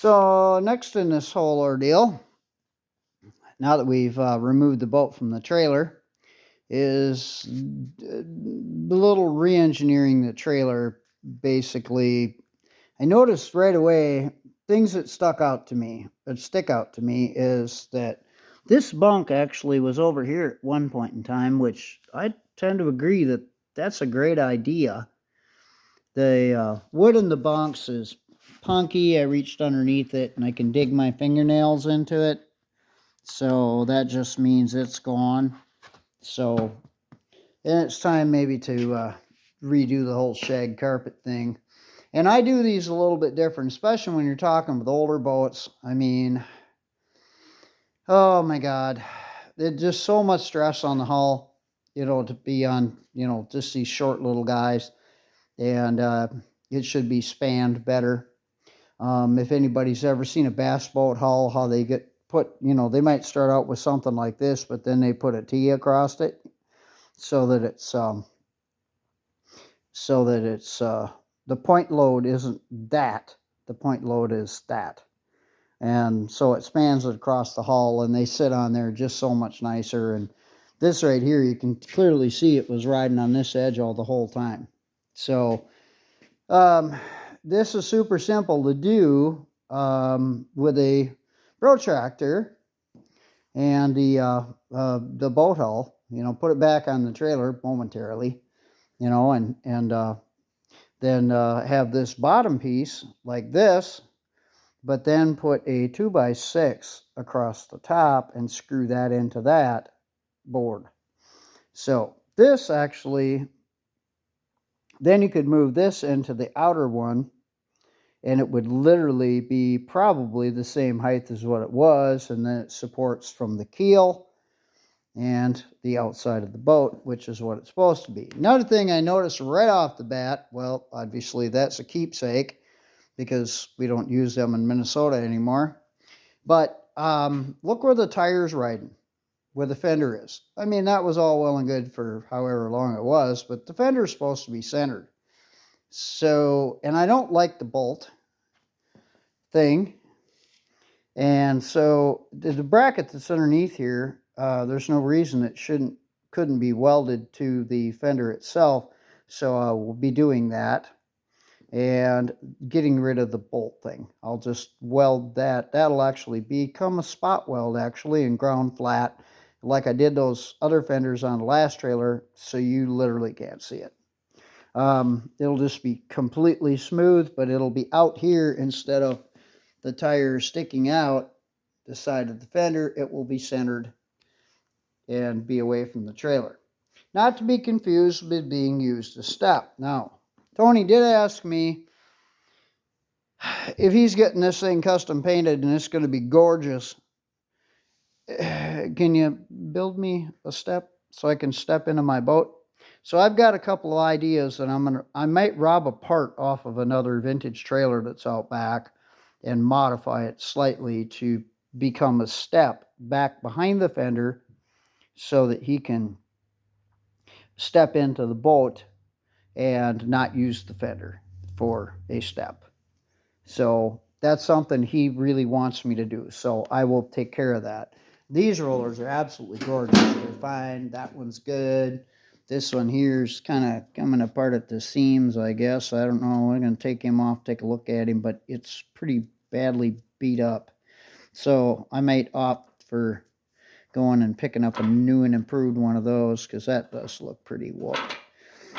So next in this whole ordeal, now that we've removed the boat from the trailer, is a little re-engineering the trailer. Basically, I noticed right away things that stick out to me is that this bunk actually was over here at one point in time, which I tend to agree that that's a great idea. The wood in the bunks is punky. I reached underneath it and I can dig my fingernails into it. So that just means it's gone. So then it's time maybe to redo the whole shag carpet thing. And I do these a little bit different, especially when you're talking with older boats. I mean, oh my God, there's just so much stress on the hull, to be on, just these short little guys. And it should be spanned better. If anybody's ever seen a bass boat hull, how they get put, they might start out with something like this, but then they put a T across it so that it's the point load isn't that. The point load is that. And so it spans it across the hull, and they sit on there just so much nicer. And this right here, you can clearly see it was riding on this edge all the whole time. So this is super simple to do with a protractor and the boat hull. Put it back on the trailer momentarily, and then have this bottom piece like this, but then put a 2x6 across the top and screw that into that board. So this actually, then you could move this into the outer one, and it would literally be probably the same height as what it was, and then it supports from the keel and the outside of the boat, which is what it's supposed to be. Another thing I noticed right off the bat, well, obviously that's a keepsake because we don't use them in Minnesota anymore, but look where the tire's riding, where the fender is. I mean, that was all well and good for however long it was, but the fender is supposed to be centered. So, and I don't like the bolt thing. And so the bracket that's underneath here, there's no reason it couldn't be welded to the fender itself. So I will be doing that and getting rid of the bolt thing. I'll just weld that. That'll actually become a spot weld actually and ground flat like I did those other fenders on the last trailer, so you literally can't see it. It'll just be completely smooth, but it'll be out here instead of the tire sticking out the side of the fender. It will be centered and be away from the trailer. Not to be confused with being used as step. Now, Tony did ask me if he's getting this thing custom painted and it's going to be gorgeous. Can you build me a step so I can step into my boat? So I've got a couple of ideas, and I might rob a part off of another vintage trailer that's out back and modify it slightly to become a step back behind the fender so that he can step into the boat and not use the fender for a step. So that's something he really wants me to do. So I will take care of that. These rollers are absolutely gorgeous. They're fine. That one's good. This one here's kind of coming apart at the seams, I guess. I don't know. I'm going to take him off, take a look at him, but it's pretty badly beat up. So I might opt for going and picking up a new and improved one of those because that does look pretty whooped.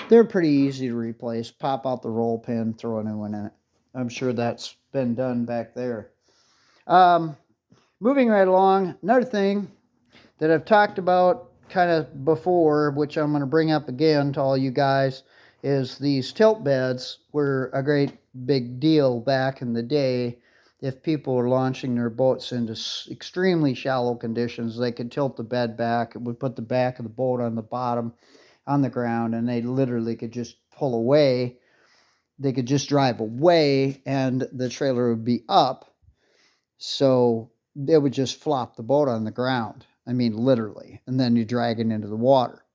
They're pretty easy to replace. Pop out the roll pin, throw a new one in it. I'm sure that's been done back there. Moving right along, another thing that I've talked about kind of before, which I'm going to bring up again to all you guys, is these tilt beds were a great big deal back in the day. If people were launching their boats into extremely shallow conditions, they could tilt the bed back. It would put the back of the boat on the bottom, on the ground, and they literally could just pull away. They could just drive away, and the trailer would be up. So they would just flop the boat on the ground. I mean, literally. And then you drag it into the water.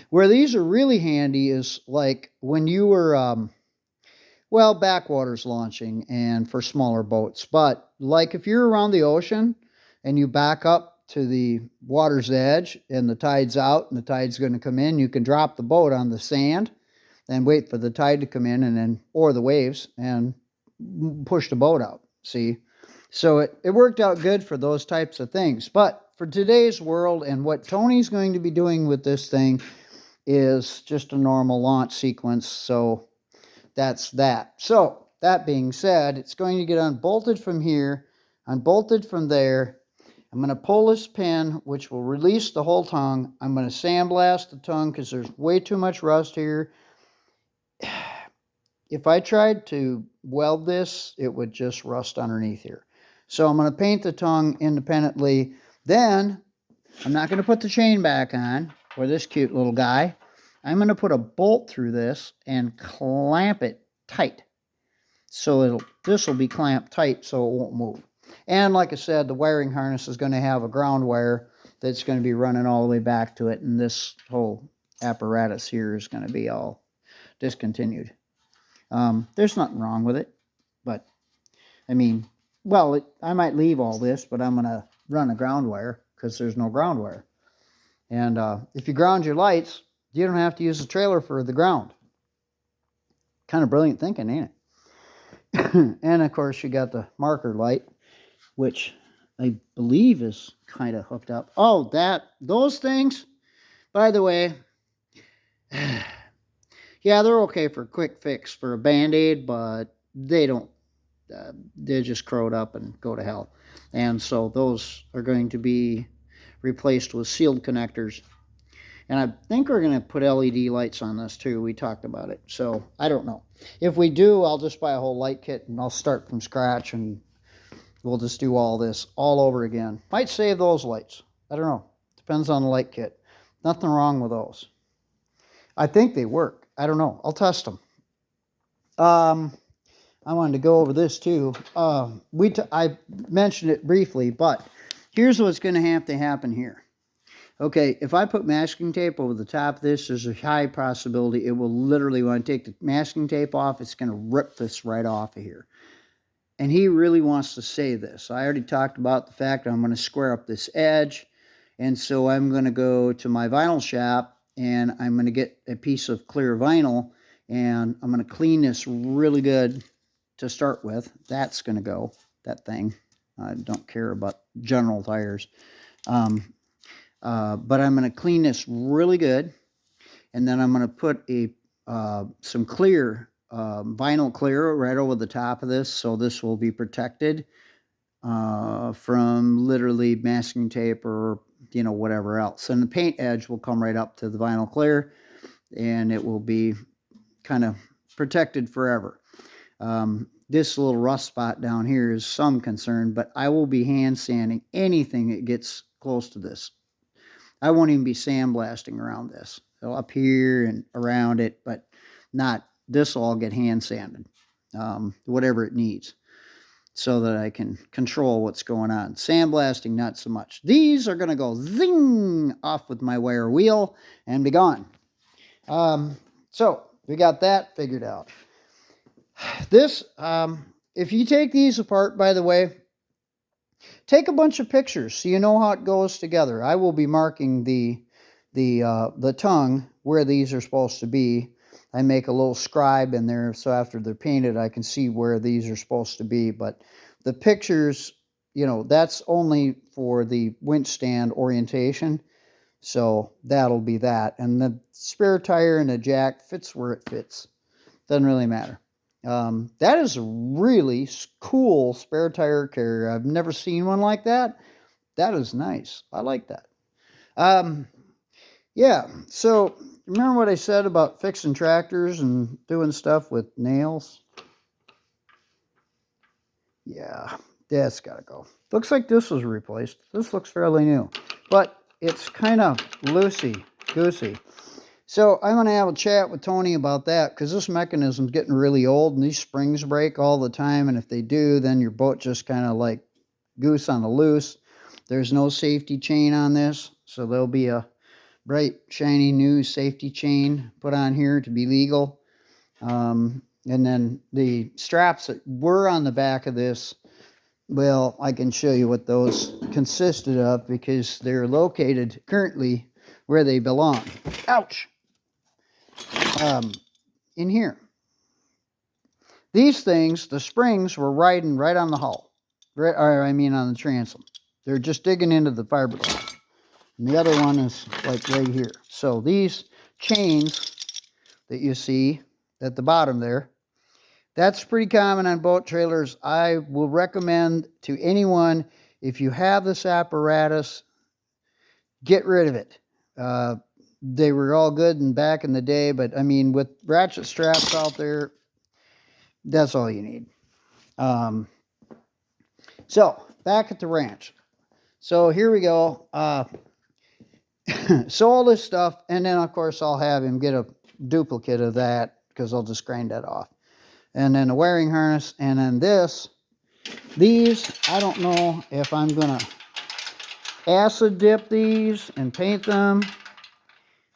Where these are really handy is like when you were Well, backwaters launching and for smaller boats. But like if you're around the ocean and you back up to the water's edge and the tide's out and the tide's going to come in, you can drop the boat on the sand and wait for the tide to come in and then, or the waves, and push the boat out. See? So it worked out good for those types of things. But for today's world and what Tony's going to be doing with this thing is just a normal launch sequence. So that's that. So that being said, it's going to get unbolted from here, unbolted from there. I'm going to pull this pin, which will release the whole tongue. I'm going to sandblast the tongue because there's way too much rust here. If I tried to weld this, it would just rust underneath here. So I'm going to paint the tongue independently. Then I'm not going to put the chain back on for this cute little guy. I'm going to put a bolt through this and clamp it tight. So this will be clamped tight so it won't move. And like I said, the wiring harness is going to have a ground wire that's going to be running all the way back to it. And this whole apparatus here is going to be all discontinued. There's nothing wrong with it. But, I mean, well, I might leave all this, but I'm going to run a ground wire because there's no ground wire. And if you ground your lights, you don't have to use the trailer for the ground. Kind of brilliant thinking, ain't it? And of course you got the marker light, which I believe is kind of hooked up. Oh, those things, by the way, yeah, they're okay for a quick fix for a Band-Aid, but they don't, they're just crowed up and go to hell. And so those are going to be replaced with sealed connectors. And I think we're going to put LED lights on this too. We talked about it. So I don't know. If we do, I'll just buy a whole light kit and I'll start from scratch and we'll just do all this all over again. Might save those lights. I don't know. Depends on the light kit. Nothing wrong with those. I think they work. I don't know. I'll test them. I wanted to go over this too. I mentioned it briefly, but here's what's going to have to happen here. Okay, if I put masking tape over the top of this, there's a high possibility it will literally, when I take the masking tape off, it's going to rip this right off of here. And he really wants to save this. I already talked about the fact that I'm going to square up this edge. And so I'm going to go to my vinyl shop and I'm going to get a piece of clear vinyl and I'm going to clean this really good to start with. That's going to go, that thing. I don't care about General Tires. But I'm going to clean this really good, and then I'm going to put some clear, vinyl clear right over the top of this, so this will be protected from literally masking tape or whatever else. And the paint edge will come right up to the vinyl clear, and it will be kind of protected forever. This little rust spot down here is some concern, but I will be hand sanding anything that gets close to this. I won't even be sandblasting around this. So up here and around it, but not, this will all get hand sanded, whatever it needs, so that I can control what's going on. Sandblasting, not so much. These are going to go zing off with my wire wheel and be gone. So we got that figured out. This, if you take these apart, by the way, take a bunch of pictures so you know how it goes together. I will be marking the tongue where these are supposed to be. I make a little scribe in there so after they're painted I can see where these are supposed to be. But the pictures, that's only for the winch stand orientation. So that'll be that. And the spare tire and the jack fits where it fits. Doesn't really matter. That is a really cool spare tire carrier. I've never seen one like that. That is nice. I like that. Yeah, so remember what I said about fixing tractors and doing stuff with nails? Yeah, that's got to go. Looks like this was replaced. This looks fairly new, but it's kind of loosey-goosey. So I'm going to have a chat with Tony about that because this mechanism's getting really old and these springs break all the time. And if they do, then your boat just kind of like goose on the loose. There's no safety chain on this. So there'll be a bright, shiny new safety chain put on here to be legal. And then the straps that were on the back of this, well, I can show you what those consisted of because they're located currently where they belong. Ouch! In here. These things, the springs were riding right on the hull. Right, or I mean on the transom. They're just digging into the fiberglass. And the other one is like right here. So these chains that you see at the bottom there, that's pretty common on boat trailers. I will recommend to anyone, if you have this apparatus, get rid of it. They were all good and back in the day, but I mean, with ratchet straps out there, that's all you need. So back at the ranch. So here we go. So all this stuff, and then of course I'll have him get a duplicate of that because I'll just grind that off. And then a wiring harness, and then these, I don't know if I'm gonna acid dip these and paint them,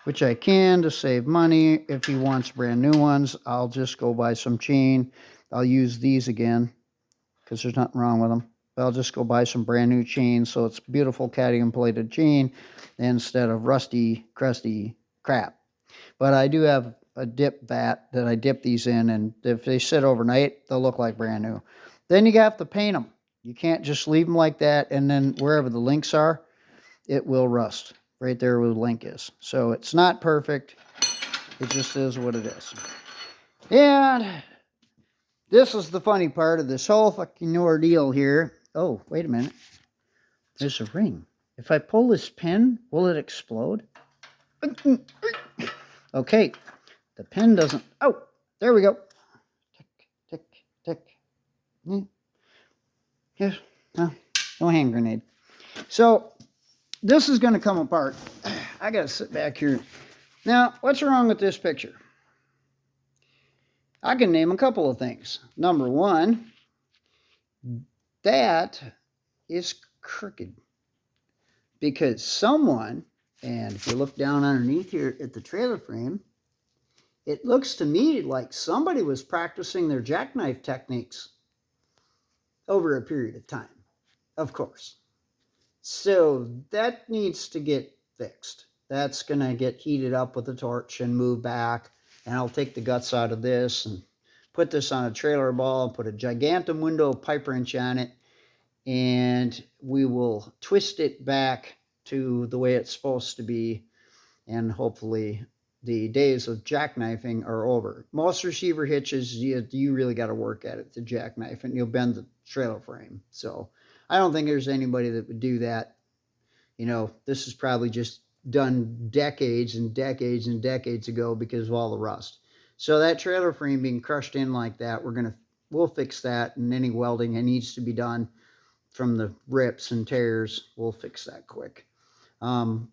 which I can to save money. If he wants brand new ones, I'll just go buy some chain. I'll use these again because there's nothing wrong with them. I'll just go buy some brand new chain so it's beautiful cadmium plated chain instead of rusty, crusty crap. But I do have a dip vat that I dip these in, and if they sit overnight, they'll look like brand new. Then you have to paint them. You can't just leave them like that, and then wherever the links are, it will rust. Right there where the link is. So it's not perfect. It just is what it is. And this is the funny part of this whole fucking ordeal here. Oh, wait a minute. There's a ring. If I pull this pin, will it explode? Okay. The pin doesn't... Oh, there we go. Tick, tick, tick. Yes. No hand grenade. So, this is going to come apart. I got to sit back here. Now, what's wrong with this picture? I can name a couple of things. Number one, that is crooked. Because someone, and if you look down underneath here at the trailer frame, it looks to me like somebody was practicing their jackknife techniques over a period of time, of course. So that needs to get fixed. That's going to get heated up with a torch and move back. And I'll take the guts out of this and put this on a trailer ball and put a gigantum window pipe wrench on it. And we will twist it back to the way it's supposed to be. And hopefully the days of jackknifing are over. Most receiver hitches, you really got to work at it to jackknife, and you'll bend the trailer frame. So I don't think there's anybody that would do that. You know, this is probably just done decades and decades and decades ago because of all the rust. So that trailer frame being crushed in like that, we'll fix that, and any welding that needs to be done from the rips and tears, we'll fix that quick. Probably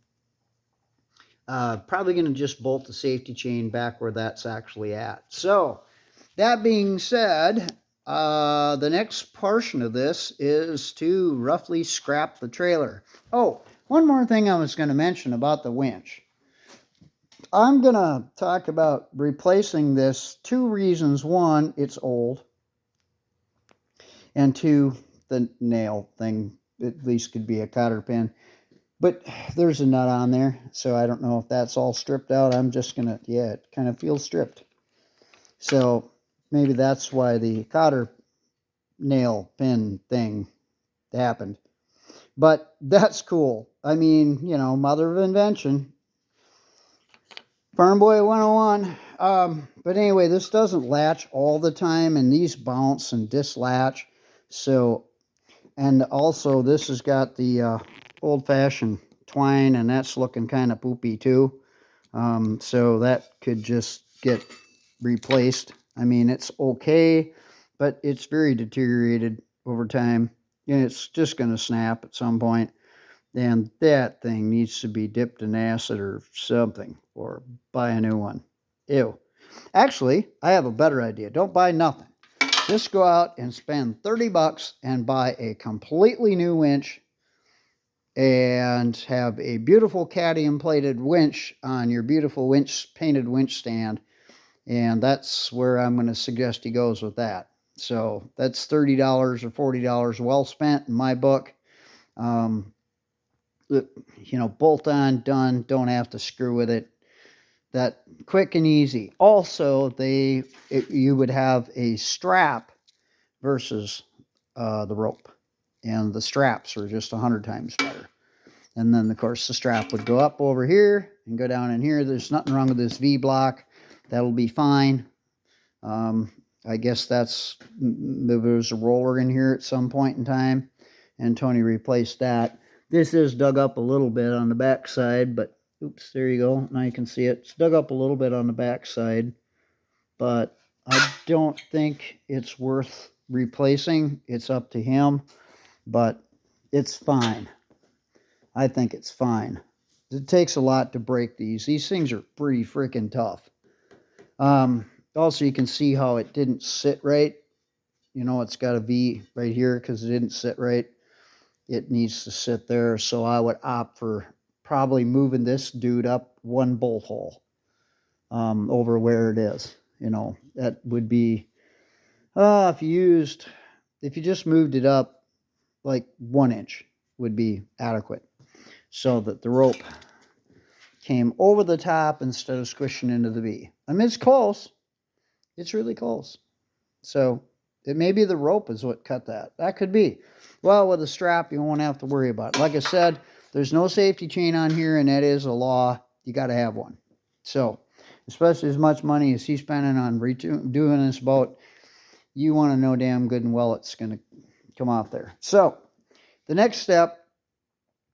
going to just bolt the safety chain back where that's actually at. So that being said, the next portion of this is to roughly scrap the trailer. Oh, one more thing I was going to mention about the winch. I'm going to talk about replacing this. Two reasons. One, it's old. And two, the nail thing at least could be a cotter pin. But there's a nut on there, so I don't know if that's all stripped out. I'm just going to, yeah, it kind of feels stripped. So maybe that's why the cotter nail pin thing happened. But that's cool. I mean, you know, mother of invention. Farm Boy 101. But anyway, this doesn't latch all the time, and these bounce and dislodge. So, and also this has got the old-fashioned twine, and that's looking kind of poopy too. So that could just get replaced. I mean, it's okay, but it's very deteriorated over time, and it's just going to snap at some point. And that thing needs to be dipped in acid or something, or buy a new one. Ew. Actually, I have a better idea. Don't buy nothing. Just go out and spend $30 and buy a completely new winch and have a beautiful cadmium plated winch on your beautiful winch painted winch stand, And that's where I'm going to suggest he goes with that. So that's $30 or $40 well spent in my book. Bolt on, done, don't have to screw with it. That quick and easy. Also, you would have a strap versus the rope, and the straps are just 100 times better. And then, of course, the strap would go up over here and go down in here. There's nothing wrong with this V-block. That'll be fine. I guess there was a roller in here at some point in time, and Tony replaced that. This is dug up a little bit on the back side, but oops, there you go. Now you can see it. It's dug up a little bit on the back side, but I don't think it's worth replacing. It's up to him, but it's fine. I think it's fine. It takes a lot to break these. These things are pretty freaking tough. Also, you can see how it didn't sit right. It's got a V right here because it didn't sit right. It needs to sit there. So I would opt for probably moving this dude up one bolt hole over where it is. That would be, if you just moved it up like 1 inch would be adequate, so that the rope came over the top instead of squishing into the V. I mean, it's close. It's really close. So it may be the rope is what cut that. That could be. Well, with a strap, you won't have to worry about it. Like I said, there's no safety chain on here, and that is a law. You got to have one. So, especially as much money as he's spending on doing this boat, you want to know damn good and well it's going to come off there. So, the next step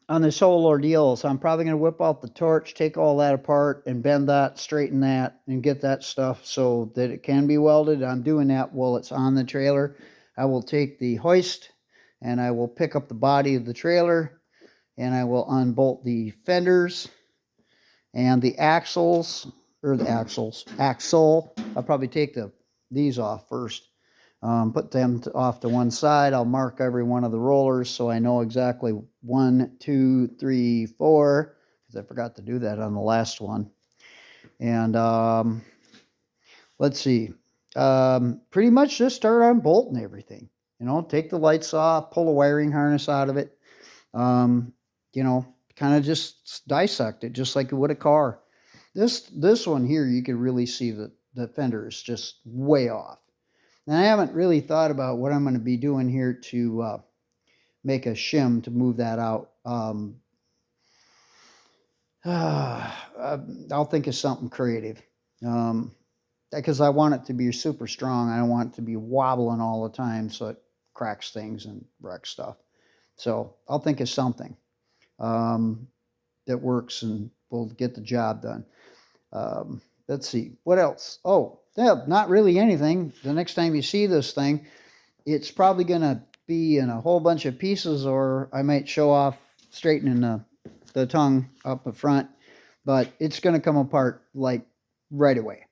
on this whole ordeal is I'm probably going to whip out the torch, take all that apart, and bend that, straighten that, and get that stuff so that it can be welded. I'm doing that while it's on the trailer. I will take the hoist, and I will pick up the body of the trailer, and I will unbolt the fenders and the axle. I'll probably take these off first. Put them off to one side. I'll mark every one of the rollers so I know exactly 1, 2, 3, 4, because I forgot to do that on the last one. And let's see. Pretty much just start unbolting everything. Take the lights off, pull the wiring harness out of it. Kind of just dissect it just like you would a car. This one here, you can really see that the fender is just way off. And I haven't really thought about what I'm going to be doing here to make a shim to move that out. I'll think of something creative. Because I want it to be super strong. I don't want it to be wobbling all the time so it cracks things and wrecks stuff. So I'll think of something that works and will get the job done. Let's see. What else? Oh, yeah, not really anything. The next time you see this thing, it's probably going to be in a whole bunch of pieces, or I might show off straightening the tongue up the front, but it's going to come apart like right away.